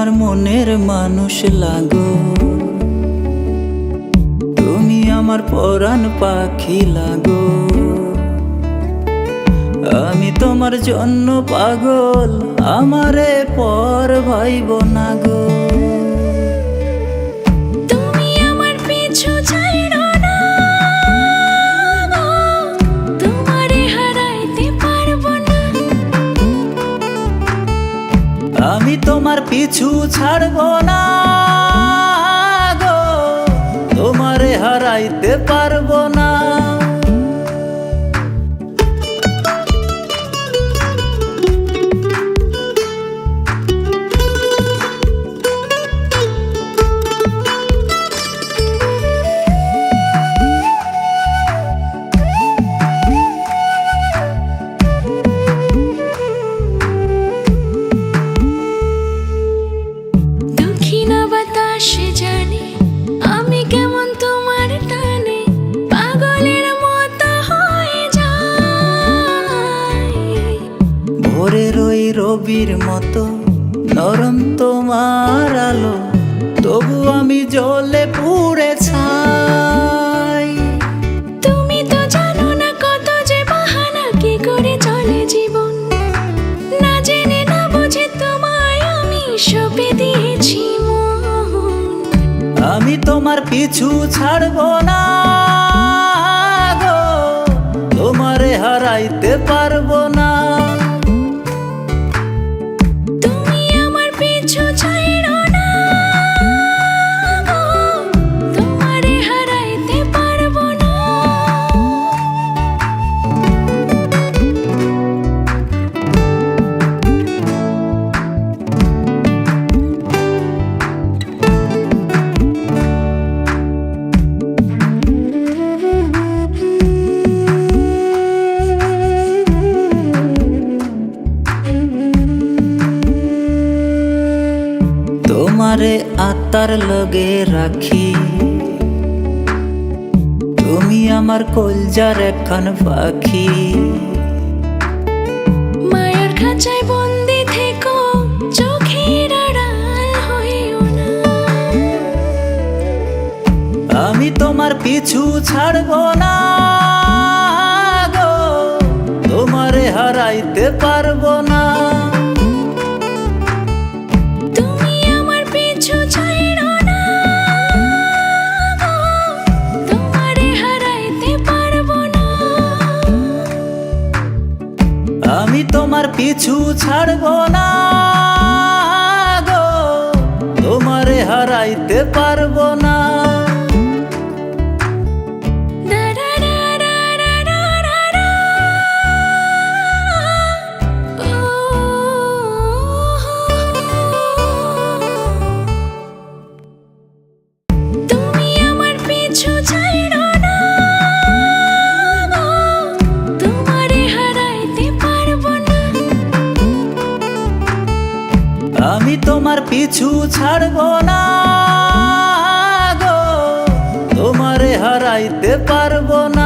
আমার মনের মানুষ লাগো, তুমি আমার পরাণ পাখি লাগো। আমি তোমার জন্য পাগল, আমারে পর ভাইব না গো। তুমি আমার পিছু ছাইড়ো না গো, তোমারে হারাইতে পারবো না। আমি তোমার পিছু ছাড়বো না গো, তোমারে হারাইতে পারবো না। দক্ষিণা বাতাসে জানি আমি কেমন তোমার টানে পাগলের মতো হয়ে যাই। ভোরের ওই রবির মতো নরম তোমার আলো, তবু আমি জ্বলে পুড়ে ছাই। তুমি তো জানো না কত যে বাহানা কি করে চলে জীবন, না জেনে না বুঝে তোমায় আমি সঁপে দিয়েছি মন। আমি তোমার পিছু ছাড়বো না গো, তোমারে হারাইতে পারবো না। তুমি আমার পিছু ছাইড়ো না গো, তোমারে হারাইতে পারবো না। তোমারে আত্মার লগে রাখি, তুমি আমার কলজার একখান পাখি। মায়ার খাঁচায় বন্দি থেকো, চোখের আড়াল হইও না। আমি তোমার পিছু ছাড়বো না গো, তোমারে হারাইতে পারবো না। তুমি আমার পিছু ছাইড়ো না গো, তোমারে হারাইতে পারবো না। আমি তোমার পিছু ছাড়বো না গো, তোমারে হারাইতে পারবো না। তুমি আমার পিছু ছাইড়ো না গো, তোমারে হারাইতে পারবো না। আমি তোমার পিছু ছাড়বো না গো, তোমারে হারাইতে পারবো না।